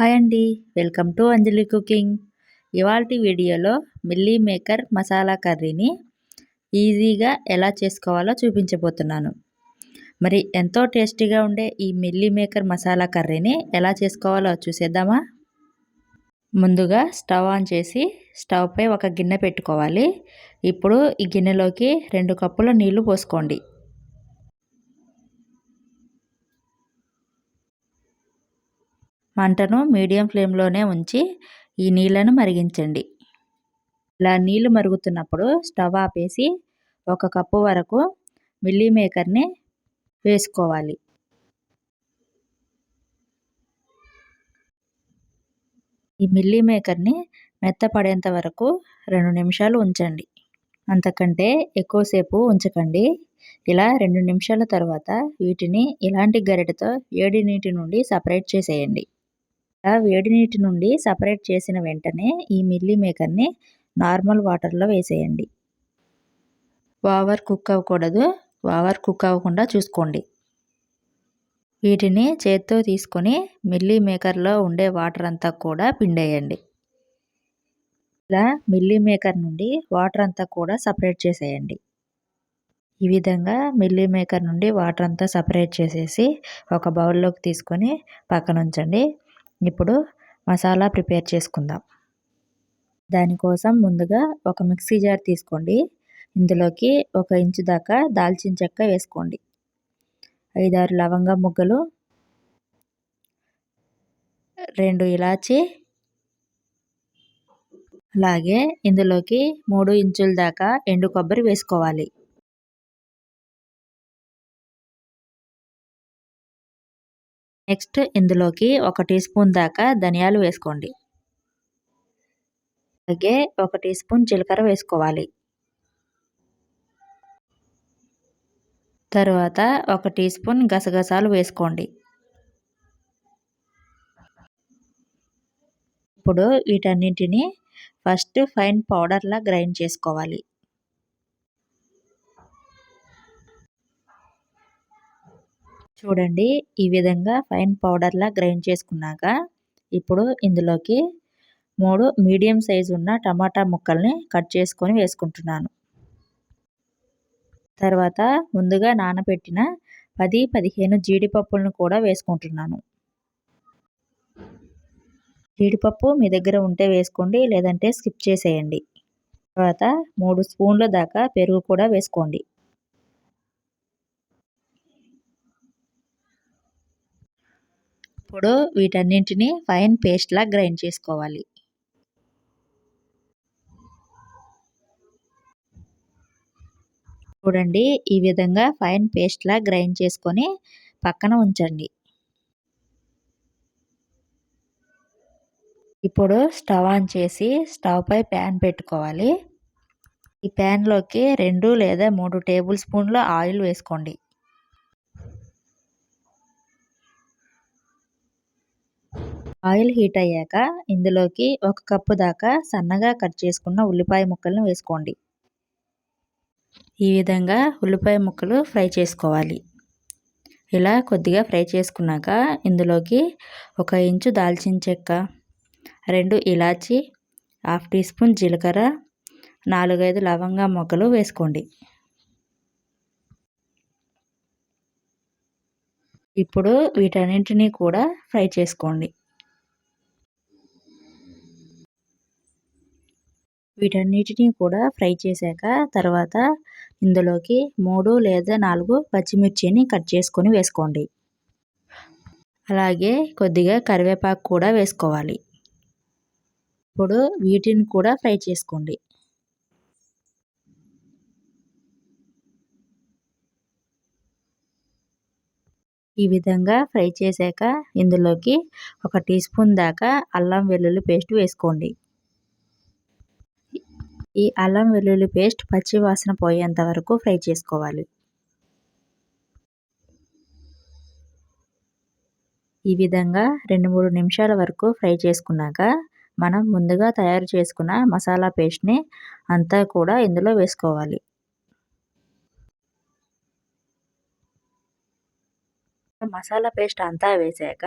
Hi అండి. Welcome to Anjali cooking. ఇవాల్టి వీడియోలో మిల్లీ మేకర్ మసాలా కర్రీని ఈజీగా ఎలా చేసుకోవాలో చూపించబోతున్నాను. మరి ఎంతో టేస్టీగా ఉండే ఈ మిల్లీ మేకర్ మసాలా కర్రీని ఎలా చేసుకోవాలో చూసేద్దామా? ముందుగా స్టవ్ ఆన్ చేసి స్టవ్ పై ఒక గిన్నె పెట్టుకోవాలి. ఇప్పుడు ఈ గిన్నెలోకి 2 కప్పుల నీళ్లు పోసుకోండి. మంటను మీడియం ఫ్లేమ్లోనే ఉంచి ఈ నీళ్లను మరిగించండి. ఇలా నీళ్లు మరుగుతున్నప్పుడు స్టవ్ ఆపేసి 1 కప్పు వరకు మిల్లీ మేకర్ని వేసుకోవాలి. ఈ మిల్లీ మేకర్ని మెత్తపడేంత వరకు 2 నిమిషాలు ఉంచండి. అంతకంటే ఎక్కువసేపు ఉంచకండి. ఇలా 2 నిమిషాల తర్వాత వీటిని ఇలాంటి గరిటెతో వేడి నీటి నుండి సపరేట్ చేసేయండి. ఇలా వేడి నీటి నుండి సపరేట్ చేసిన వెంటనే ఈ మిల్లీ మేకర్ని నార్మల్ వాటర్లో వేసేయండి. ఓవర్ కుక్ అవ్వకూడదు. ఓవర్ కుక్ అవ్వకుండా చూసుకోండి. వీటిని చేత్తో తీసుకొని మిల్లీ మేకర్లో ఉండే వాటర్ అంతా కూడా పిండేయండి. ఇలా మిల్లీ మేకర్ నుండి వాటర్ అంతా కూడా సపరేట్ చేసేయండి. ఈ విధంగా మిల్లీ మేకర్ నుండి వాటర్ అంతా సపరేట్ చేసేసి ఒక బౌల్లోకి తీసుకొని పక్కన ఉంచండి. ఇప్పుడు మసాలా ప్రిపేర్ చేసుకుందాం. దానికోసం ముందుగా ఒక మిక్సీ జార్ తీసుకోండి. ఇందులోకి 1 ఇంచు దాకా దాల్చిన చెక్క వేసుకోండి. 5-6 లవంగ ముగ్గలు, 2 ఇలాచి, అలాగే ఇందులోకి 3 ఇంచుల దాకా ఎండు కొబ్బరి వేసుకోవాలి. నెక్స్ట్ ఇందులోకి 1 టీ స్పూన్ దాకా ధనియాలు వేసుకోండి. అలాగే 1 టీ స్పూన్ జీలకర్ర వేసుకోవాలి. తరువాత 1 టీ స్పూన్ గసగసాలు వేసుకోండి. ఇప్పుడు వీటన్నిటిని ఫస్ట్ ఫైన్ పౌడర్లా గ్రైండ్ చేసుకోవాలి. చూడండి, ఈ విధంగా ఫైన్ పౌడర్లా గ్రైండ్ చేసుకున్నాక ఇప్పుడు ఇందులోకి 3 మీడియం సైజు ఉన్న టమాటా ముక్కల్ని కట్ చేసుకొని వేసుకుంటున్నాను. తర్వాత ముందుగా నానబెట్టిన 10-15 జీడిపప్పులను కూడా వేసుకుంటున్నాను. జీడిపప్పు మీ దగ్గర ఉంటే వేసుకోండి, లేదంటే స్కిప్ చేసేయండి. తర్వాత 3 స్పూన్ల దాకా పెరుగు కూడా వేసుకోండి. ఇప్పుడు వీటన్నింటినీ ఫైన్ పేస్ట్లా గ్రైండ్ చేసుకోవాలి. చూడండి, ఈ విధంగా ఫైన్ పేస్ట్లా గ్రైండ్ చేసుకొని పక్కన ఉంచండి. ఇప్పుడు స్టవ్ ఆన్ చేసి స్టవ్ పై ప్యాన్ పెట్టుకోవాలి. ఈ ప్యాన్లోకి 2 లేదా 3 టేబుల్ స్పూన్ల ఆయిల్ వేసుకోండి. ఆయిల్ హీట్ అయ్యాక ఇందులోకి 1 కప్పు దాకా సన్నగా కట్ చేసుకున్న ఉల్లిపాయ ముక్కలను వేసుకోండి. ఈ విధంగా ఉల్లిపాయ ముక్కలు ఫ్రై చేసుకోవాలి. ఇలా కొద్దిగా ఫ్రై చేసుకున్నాక ఇందులోకి 1 ఇంచు దాల్చిన చెక్క, 2 ఇలాచి, 1/2 టీ స్పూన్ జీలకర్ర, 4-5 లవంగ మొగ్గలు వేసుకోండి. ఇప్పుడు వీటన్నింటినీ కూడా ఫ్రై చేసుకోండి. వీటన్నిటినీ కూడా ఫ్రై చేశాక తర్వాత ఇందులోకి 3 లేదా 4 పచ్చిమిర్చిని కట్ చేసుకొని వేసుకోండి. అలాగే కొద్దిగా కరివేపాకు కూడా వేసుకోవాలి. ఇప్పుడు వీటిని కూడా ఫ్రై చేసుకోండి. ఈ విధంగా ఫ్రై చేశాక ఇందులోకి 1 టీ స్పూన్ దాకా అల్లం వెల్లుల్లి పేస్ట్ వేసుకోండి. ఈ అల్లం వెల్లుల్లి పేస్ట్ పచ్చి వాసన పోయేంత వరకు ఫ్రై చేసుకోవాలి. ఈ విధంగా 2-3 నిమిషాల వరకు ఫ్రై చేసుకున్నాక మనం ముందుగా తయారు చేసుకున్న మసాలా పేస్ట్ని అంతా కూడా ఇందులో వేసుకోవాలి. మసాలా పేస్ట్ అంతా వేశాక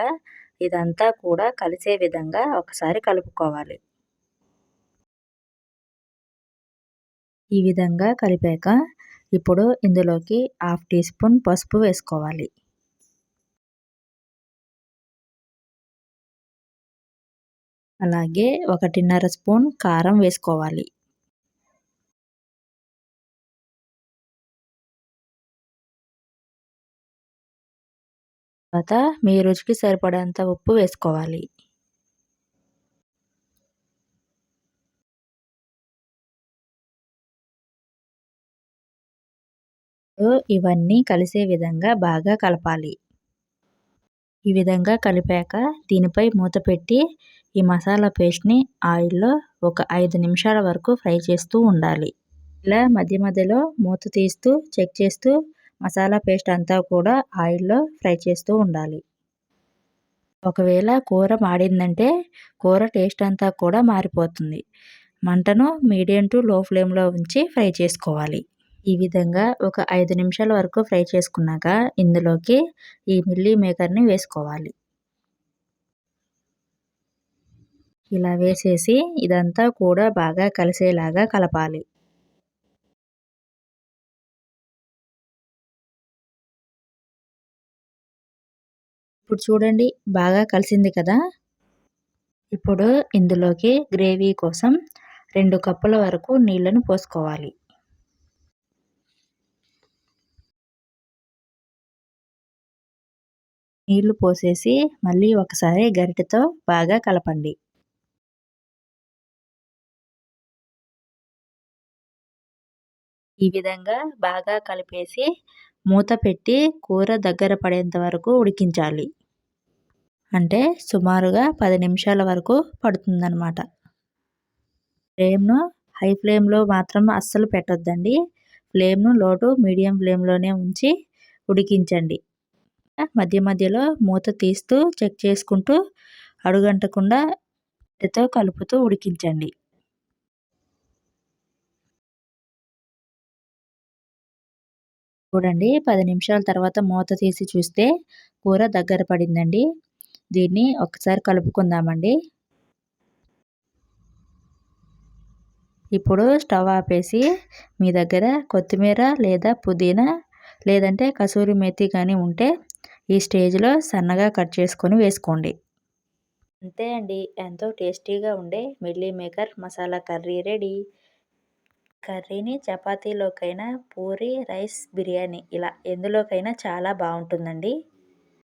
ఇదంతా కూడా కలిసే విధంగా ఒకసారి కలుపుకోవాలి. ఈ విధంగా కలిపాక ఇప్పుడు ఇందులోకి హాఫ్ టీ స్పూన్ పసుపు వేసుకోవాలి. అలాగే 1.5 స్పూన్ కారం వేసుకోవాలి. తర్వాత మీ రుచికి సరిపడేంత ఉప్పు వేసుకోవాలి. ఇవన్నీ కలిసే విధంగా బాగా కలపాలి. ఈ విధంగా కలిపాక దీనిపై మూత పెట్టి ఈ మసాలా పేస్ట్‌ని ఆయిల్‌లో ఒక 5 నిమిషాల వరకు ఫ్రై చేస్తూ ఉండాలి. ఇలా మధ్య మధ్యలో మూత తీస్తూ చెక్ చేస్తూ మసాలా పేస్ట్ అంతా కూడా ఆయిల్‌లో ఫ్రై చేస్తూ ఉండాలి. ఒకవేళ కూర మాడిందంటే కూర టేస్ట్ అంతా కూడా మారిపోతుంది. మంటను మీడియం టు లో ఫ్లేమ్‌లో ఉంచి ఫ్రై చేసుకోవాలి. ఈ విధంగా ఒక 5 నిమిషాల వరకు ఫ్రై చేసుకున్నాక ఇందులోకి ఈ మిల్లీ మేకర్‌ని వేసుకోవాలి. ఇలా వేసేసి ఇదంతా కూడా బాగా కలిసేలాగా కలపాలి. ఇప్పుడు చూడండి బాగా కలిసింది కదా! ఇప్పుడు ఇందులోకి గ్రేవీ కోసం 2 కప్పుల వరకు నీళ్లను పోసుకోవాలి. నీళ్లు పోసేసి మళ్ళీ ఒకసారి గరిటెతో బాగా కలపండి. ఈ విధంగా బాగా కలిపేసి మూత పెట్టి కూర దగ్గర పడేంత వరకు ఉడికించాలి. అంటే సుమారుగా 10 నిమిషాల వరకు పడుతుందన్నమాట. ఫ్లేమ్‌ను హై ఫ్లేమ్‌లో మాత్రం అస్సలు పెట్టొద్దండి. ఫ్లేమ్‌ను లో టు మీడియం ఫ్లేమ్‌లోనే ఉంచి ఉడికించండి. మధ్య మధ్యలో మూత తీస్తూ చెక్ చేసుకుంటూ అడుగంటకుండా గరిటెతో కలుపుతూ ఉడికించండి. చూడండి 10 నిమిషాల తర్వాత మూత తీసి చూస్తే కూర దగ్గర పడిందండి. దీన్ని ఒకసారి కలుపుకుందామండి. ఇప్పుడు స్టవ్ ఆపేసి మీ దగ్గర కొత్తిమీర లేదా పుదీనా లేదంటే కసూరి మేతి కానీ ఉంటే ఈ స్టేజ్‌లో సన్నగా కట్ చేసుకొని వేసుకోండి. అంతే అండి. ఎంతో టేస్టీగా ఉండే meal maker masala curry ready. కర్రీని చపాతీలోకైనా, పూరి, రైస్, బిర్యానీ ఇలా ఎందులోకైనా చాలా బావుంటుందండి.